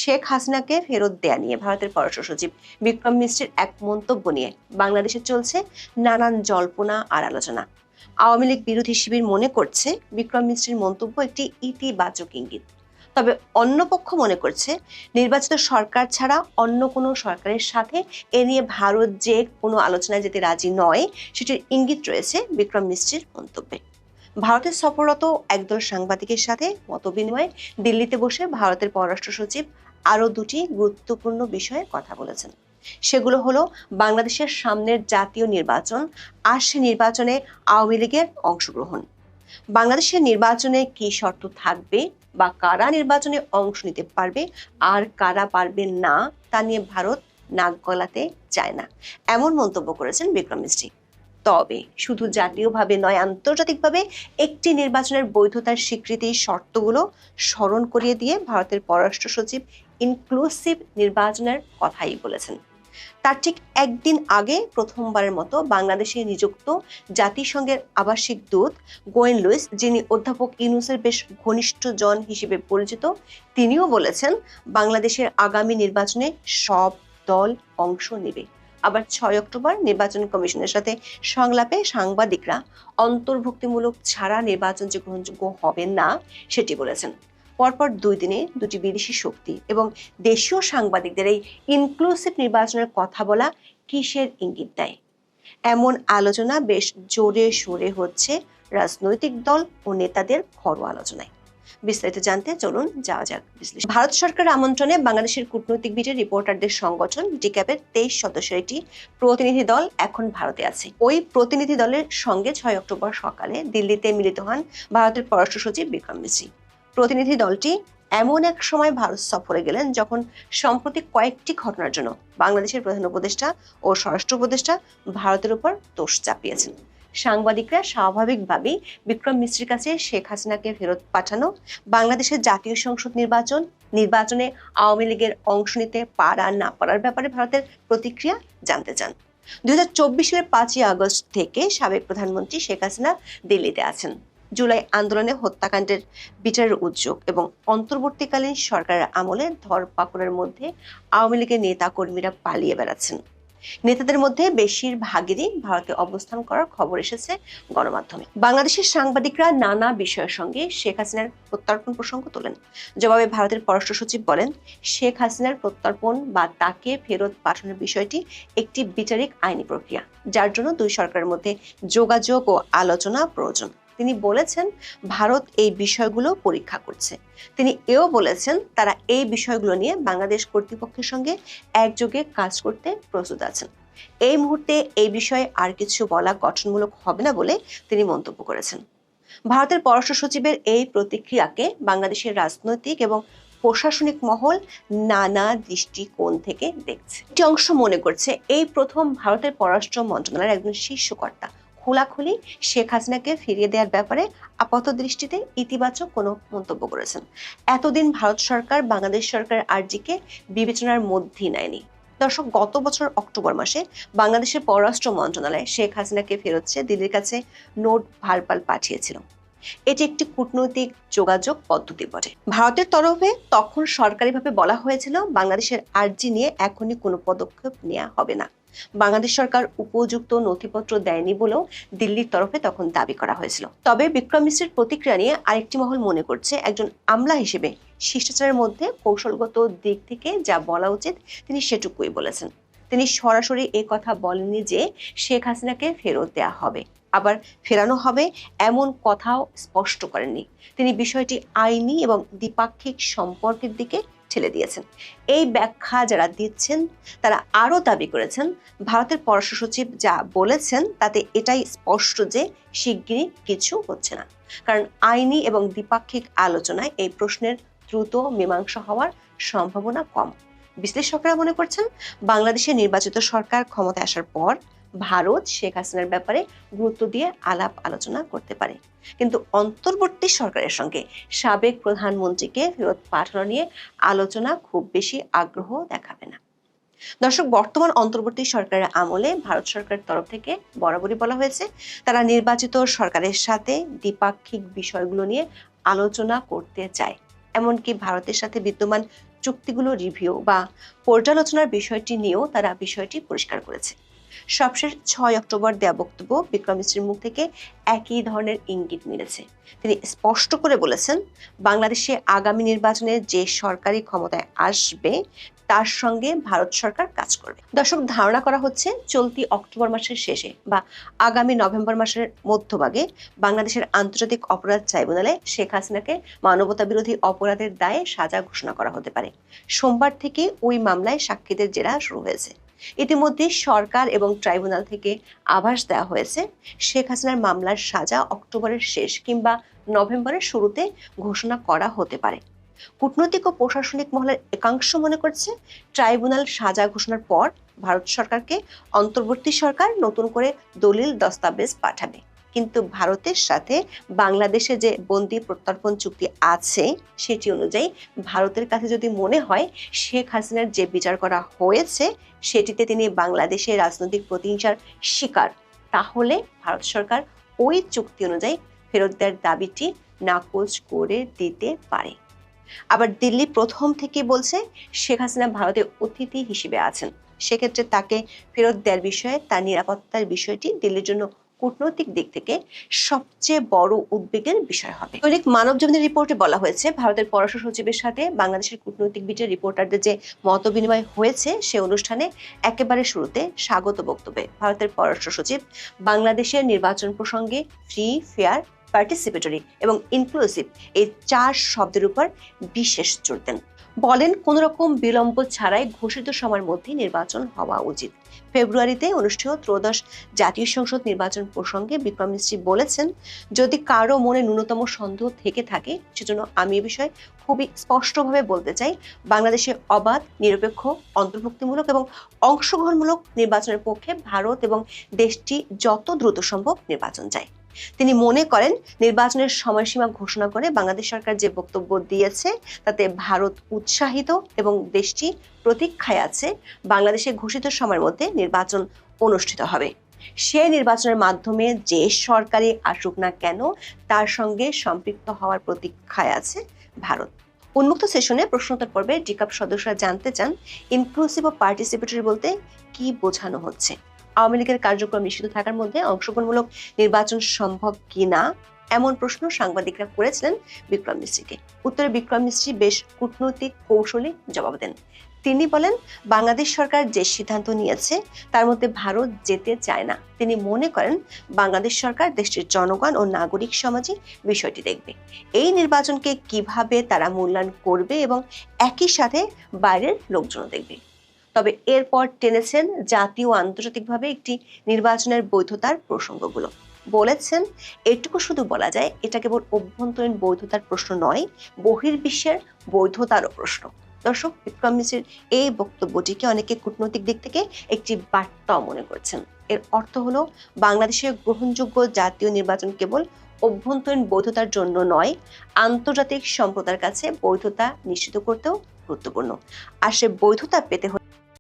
শেখ হাসিনাকে ফেরত দেয়া নিয়ে ভারতের পররাষ্ট্র সচিব বিক্রম মিশ্রির এক মন্তব্য নিয়ে বাংলাদেশে চলছে নানান জল্পনা আর আলোচনা। আওয়ামী লীগ বিরোধী শিবির মনে করছে বিক্রম মিশ্রির মন্তব্য একটি ইতিবাচক ইঙ্গিত। তবে অন্য পক্ষ মনে করছে নির্বাচিত সরকার ছাড়া অন্য কোনো সরকারের সাথে এ নিয়ে ভারত যে কোনো আলোচনায় যেতে রাজি নয় সেটির ইঙ্গিত রয়েছে বিক্রম মিশ্রির মন্তব্যে। ভারতের সফররত একদল সাংবাদিকের সাথে মতবিনিময়ে দিল্লিতে বসে ভারতের পররাষ্ট্র সচিব আরও দুটি গুরুত্বপূর্ণ বিষয়ে কথা বলেছেন। সেগুলো হলো বাংলাদেশের সামনের জাতীয় নির্বাচন আর সে নির্বাচনে আওয়ামী লীগের অংশগ্রহণ, বাংলাদেশের নির্বাচনে কি শর্ত থাকবে বা কারা নির্বাচনে অংশ নিতে পারবে আর কারা পারবে না তা নিয়ে ভারত নাক গলাতে চায় না, এমন মন্তব্য করেছেন বিক্রম মিশ্রি। তবে শুধু জাতীয়ভাবে নয়, আন্তর্জাতিকভাবে একটি নির্বাচনের বৈধতার স্বীকৃতির শর্তগুলো স্মরণ করিয়ে দিয়ে ভারতের পররাষ্ট্র সচিব ইনক্লুসিভ নির্বাচনের কথাই বলেছেন। তার ঠিক একদিন আগে প্রথমবারের মতো বাংলাদেশে নিযুক্ত জাতিসংঘের আবাসিক দূত গোয়েন লুইস, যিনি অধ্যাপক ইউনূসের বেশ ঘনিষ্ঠ জন হিসেবে পরিচিত, তিনিও বলেছেন বাংলাদেশের আগামী নির্বাচনে সব দল অংশ নেবে। আবার 6 অক্টোবর নির্বাচন কমিশনের সাথে সংলাপে সাংবাদিকরা অন্তর্ভুক্তিমূলক ছাড়া নির্বাচন যে গ্রহণযোগ্য হবে না সেটি বলেছেন। পরপর 2 দিনে দুটি বিদেশি শক্তি এবং দেশীয় সাংবাদিকদের এই ইনক্লুসিভ নির্বাচনের কথা বলা কিসের ইঙ্গিত দেয়? এমন আলোচনা বেশ জোরে সোরে হচ্ছে রাজনৈতিক দল ও নেতাদের ঘরোয়া আলোচনায়। বিস্তারিত জানতে চলুন যাওয়া যাক বিশ্লেষণ। ভারত সরকারের আমন্ত্রণে বাংলাদেশের কূটনৈতিক বিটের রিপোর্টারদের সংগঠন ডিক্যাবের 23 সদস্যের একটি প্রতিনিধি দল এখন ভারতে আছে। ওই প্রতিনিধি দলের সঙ্গে 6 অক্টোবর সকালে দিল্লিতে মিলিত হন ভারতের পররাষ্ট্র সচিব বিক্রম মিশ্রি। প্রতিনিধি দলটি এমন এক সময় ভারত সফরে গেলেন যখন সম্প্রতি কয়েকটি ঘটনার জন্য বাংলাদেশের প্রধান উপদেষ্টা ও স্বরাষ্ট্র উপদেষ্টা ভারতের উপর দোষ চাপিয়েছেন। সাংবাদিকরা স্বাভাবিকভাবেই বিক্রম মিশ্রির কাছে শেখ হাসিনাকে ফেরত পাঠানো, বাংলাদেশের জাতীয় সংসদ নির্বাচনে আওয়ামী লীগের অংশ নিতে পারা না পারার ব্যাপারে ভারতের প্রতিক্রিয়া জানতে চান। 2024 সালের 5ই আগস্ট থেকে সাবেক প্রধানমন্ত্রী শেখ হাসিনা দিল্লিতে আছেন। জুলাই আন্দোলনে হত্যাকাণ্ডের বিচারের উদ্যোগ এবং অন্তর্বর্তীকালীন সরকারের আমলে ধরপাকড়ের মধ্যে আওয়ামী লীগের নেতা কর্মীরা পালিয়ে বেড়াচ্ছেন। নেতাদের মধ্যে বেশিরভাগেরই ভারতে অবস্থান করার খবর এসেছে গণমাধ্যমে। বাংলাদেশের সাংবাদিকরা নানা বিষয়ের সঙ্গে শেখ হাসিনার প্রত্যর্পণ প্রসঙ্গ তোলেন। জবাবে ভারতের পররাষ্ট্র সচিব বলেন, শেখ হাসিনার প্রত্যর্পণ বা তাকে ফেরত পাঠানোর বিষয়টি একটি বিচারিক আইনি প্রক্রিয়া, যার জন্য দুই সরকারের মধ্যে যোগাযোগ ও আলোচনা প্রয়োজন। তিনি বলেছেন ভারত এই বিষয়গুলো পরীক্ষা করছে। তিনি এও বলেছেন তারা এই বিষয়গুলো নিয়ে বাংলাদেশ কর্তৃপক্ষের সঙ্গে একযোগে কাজ করতে প্রস্তুত আছেন। এই মুহূর্তে এই বিষয়ে আর কিছু বলা গঠনমূলক হবে না বলে তিনি মন্তব্য করেছেন। ভারতের পররাষ্ট্র সচিবের এই প্রতিক্রিয়াকে বাংলাদেশের রাজনৈতিক এবং প্রশাসনিক মহল নানা দৃষ্টিকোণ থেকে দেখছে। একটি অংশ মনে করছে এই প্রথম ভারতের পররাষ্ট্র মন্ত্রণালয়ের একজন শীর্ষকর্তা খোলাখুলি শেখ হাসিনাকে ফিরিয়ে দেওয়ার ব্যাপারে আপাত দৃষ্টিতে ইতিবাচক কোনো মন্তব্য করেছেন। এতদিন ভারত সরকার বাংলাদেশ সরকারের আর্জিকে বিবেচনার মধ্যেই নেয়নি। দর্শক, গত বছর অক্টোবর মাসে বাংলাদেশের পররাষ্ট্র মন্ত্রণালয় শেখ হাসিনাকে ফেরত চেয়ে দিল্লির কাছে নোট ভারপাল পাঠিয়েছিল। এটি একটি কূটনৈতিক যোগাযোগ পদ্ধতি বটে। ভারতের তরফে তখন সরকারিভাবে বলা হয়েছিল বাংলাদেশের আর্জি নিয়ে এখনই কোনো পদক্ষেপ নেওয়া হবে না। বাংলাদেশ সরকার উপযুক্ত নথিপত্র দেয়নি বলেও দিল্লির তরফে তখন দাবি করা হয়েছিল। তবে বিক্রম মিশ্রির প্রতিক্রিয়া নিয়ে আরেকটি মহল মনে করছে একজন আমলা হিসেবে শিষ্টাচারের মধ্যে কৌশলগত দিক থেকে যা বলা উচিত তিনি সেটুকুই বলেছেন। তিনি সরাসরি এই কথা বলেননি যে শেখ হাসিনাকে ফেরত দেওয়া হবে, আবার ফেরানো হবে এমন কথাও স্পষ্ট করেননি। তিনি বিষয়টি আইনি এবং দ্বিপাক্ষিক সম্পর্কের দিকে ঠেলে দিয়েছেন। এই ব্যাখ্যা যারা দিচ্ছেন তারা আরও দাবি করেছেন ভারতের পররাষ্ট্র সচিব যা বলেছেন তাতে এটাই স্পষ্ট যে শিগগিরই কিছু হচ্ছে না, কারণ আইনি এবং দ্বিপাক্ষিক আলোচনায় এই প্রশ্নের দ্রুত মীমাংসা হওয়ার সম্ভাবনা কম। বিশ্লেষকরা মনে করছেন বাংলাদেশের নির্বাচিত সরকার ক্ষমতায় আসার পর ভারত শেখ হাসিনার ব্যাপারে গুরুত্ব দিয়ে আলাপ আলোচনা করতে পারে, কিন্তু অন্তর্বর্তী সরকারের সঙ্গে সাবেক প্রধানমন্ত্রীকে ফেরত পাঠানো নিয়ে আলোচনা খুব বেশি আগ্রহ দেখাবে না। দর্শক, বর্তমান অন্তর্বর্তী সরকারের আমলে ভারত সরকারের তরফ থেকে বরাবরই বলা হয়েছে তারা নির্বাচিত সরকারের সাথে দ্বিপাক্ষিক বিষয়গুলো নিয়ে আলোচনা করতে চায়। এমনকি ভারতের সাথে বিদ্যমান চুক্তিগুলো রিভিউ বা পর্যালোচনার বিষয়টি নিয়েও তারা বিষয়টি পরিষ্কার করেছে। সবশেষ 6 অক্টোবর দেয়া বক্তব্য বিক্রম মিশ্রের মুখ থেকে একই ধরনের ইঙ্গিত মিলেছে। তিনি স্পষ্ট করে বলেছেন, বাংলাদেশে আগামী নির্বাচনে যে সরকারি ক্ষমতায় আসবে তার সঙ্গে ভারত সরকার কাজ করবে। দর্শক, ধারণা করা হচ্ছে চলতি অক্টোবর মাসের শেষে বা আগামী নভেম্বর মাসের মধ্যভাগে বাংলাদেশের আন্তর্জাতিক অপরাধ ট্রাইব্যুনালে শেখ হাসিনাকে মানবতা বিরোধী অপরাধের দায়ে সাজা ঘোষণা করা হতে পারে। সোমবার থেকে ওই মামলায় সাক্ষীদের জেরা শুরু হয়েছে। ইতিমধ্যে সরকার এবং ট্রাইব্যুনাল থেকে আভাস দেওয়া হয়েছে শেখ হাসিনার মামলার সাজা অক্টোবরের শেষ কিংবা নভেম্বরের শুরুতে ঘোষণা করা হতে পারে। কূটনৈতিক ও প্রশাসনিক মহলের একাংশ মনে করছে, ট্রাইব্যুনাল সাজা ঘোষণার পর ভারত সরকারকে অন্তর্বর্তী সরকার নতুন করে দলিল দস্তাবেজ পাঠাবে। কিন্তু ভারতের সাথে বাংলাদেশে যে বন্দি প্রত্যর্পণ চুক্তি আছে সেটি অনুযায়ী ভারতের কাছে যদি মনে হয় শেখ হাসিনার যে বিচার করা হয়েছে সেটিতে তিনি বাংলাদেশের রাজনৈতিক প্রতিহিংসার শিকার, তাহলে ভারত সরকার ওই চুক্তি অনুযায়ী ফেরত দেওয়ার দাবিটি নাকচ করে দিতে পারে। আবার দিল্লি প্রথম থেকে বলছে শেখ হাসিনা ভারতে অতিথি হিসেবে আছেন, সেক্ষেত্রে তাকে ফেরত দেওয়ার বিষয়ে তার নিরাপত্তার বিষয়টি দিল্লির জন্য কূটনৈতিক দিক থেকে সবচেয়ে বড় উদ্বেগের বিষয় হবে। দৈনিক মানবজমিনের রিপোর্টে বলা হয়েছে, ভারতের পররাষ্ট্র সচিবের সাথে বাংলাদেশের কূটনৈতিক বিটের রিপোর্টারদের যে মত বিনিময় হয়েছে সে অনুষ্ঠানে একেবারে শুরুতে স্বাগত বক্তব্যে ভারতের পররাষ্ট্র সচিব বাংলাদেশের নির্বাচন প্রসঙ্গে ফ্রি, ফেয়ার, পার্টিসিপেটরি এবং ইনক্লুসিভ এই 4 শব্দের উপর বিশেষ জোর দেন। বলেন, কোন রকম বিলম্ব ছাড়াই ঘোষিত সময়ের মধ্যে নির্বাচন হওয়া উচিত। ফেব্রুয়ারিতে অনুষ্ঠেয় ত্রয়োদশ জাতীয় সংসদ নির্বাচন প্রসঙ্গে বিক্রম মিশ্রি বলেছেন, যদি কারো মনে ন্যূনতম সন্দেহ থেকে থাকে সেজন্য আমি এ বিষয়ে খুবই স্পষ্টভাবে বলতে চাই, বাংলাদেশে অবাধ, নিরপেক্ষ, অন্তর্ভুক্তিমূলক এবং অংশগ্রহণমূলক নির্বাচনের পক্ষে ভারত এবং দেশটি যত দ্রুত সম্ভব নির্বাচন চায়। তিনি মনে করেন, নির্বাচনের সময়সীমা ঘোষণা করে বাংলাদেশ সরকার যে বক্তব্য দিয়েছে তাতে ভারত উৎসাহিত এবং দেশটি প্রতীক্ষায় আছে বাংলাদেশে ঘোষিত সময়ের মধ্যে নির্বাচন অনুষ্ঠিত হবে। সেই নির্বাচনের মাধ্যমে যে সরকারই আসুক না কেন তার সঙ্গে সম্পৃক্ত হওয়ার প্রতীক্ষায় আছে ভারত। উন্মুক্ত সেশনে প্রশ্নোত্তর পর্বে ডিকাপ সদস্যরা জানতে চান, ইনক্লুসিভ ও পার্টিসিপেটরি বলতে কি বোঝানো হচ্ছে। আওয়ামী লীগের কার্যক্রম নিষিদ্ধ থাকার মধ্যে অংশগ্রহণমূলক নির্বাচন সম্ভব কিনা এমন প্রশ্ন সাংবাদিকরা করেছিলেন বিক্রম মিশ্রিকে। উত্তরে বিক্রম মিশ্রি বেশ কূটনৈতিক কৌশলী জবাব দেন। তিনি বলেন, বাংলাদেশ সরকার যে সিদ্ধান্ত নিয়েছে তার মধ্যে ভারত যেতে চায় না। তিনি মনে করেন বাংলাদেশ সরকার দেশটির জনগণ ও নাগরিক সমাজই বিষয়টি দেখবে। এই নির্বাচনকে কিভাবে তারা মূল্যায়ন করবে এবং একই সাথে বাইরের লোকজন দেখবে। তবে এরপর টেনেছেন জাতীয় ও আন্তর্জাতিকভাবে একটি নির্বাচনের বৈধতার প্রসঙ্গগুলো। বলেছেন, এটুকু শুধু বলা যায়, এটা কেবল অভ্যন্তরীণ বৈধতার প্রশ্ন নয়, বহির্বিশ্বের বৈধতারও প্রশ্ন। দর্শক, বিক্রম মিশ্রের এই বক্তব্যটিকে অনেকে কূটনৈতিক দিক থেকে একটি বার্তাও মনে করছেন। এর অর্থ হলো, বাংলাদেশের গ্রহণযোগ্য জাতীয় নির্বাচন কেবল অভ্যন্তরীণ বৈধতার জন্য নয়, আন্তর্জাতিক সম্প্রদায়ের কাছে বৈধতা নিশ্চিত করতেও গুরুত্বপূর্ণ। আর সে বৈধতা পেতে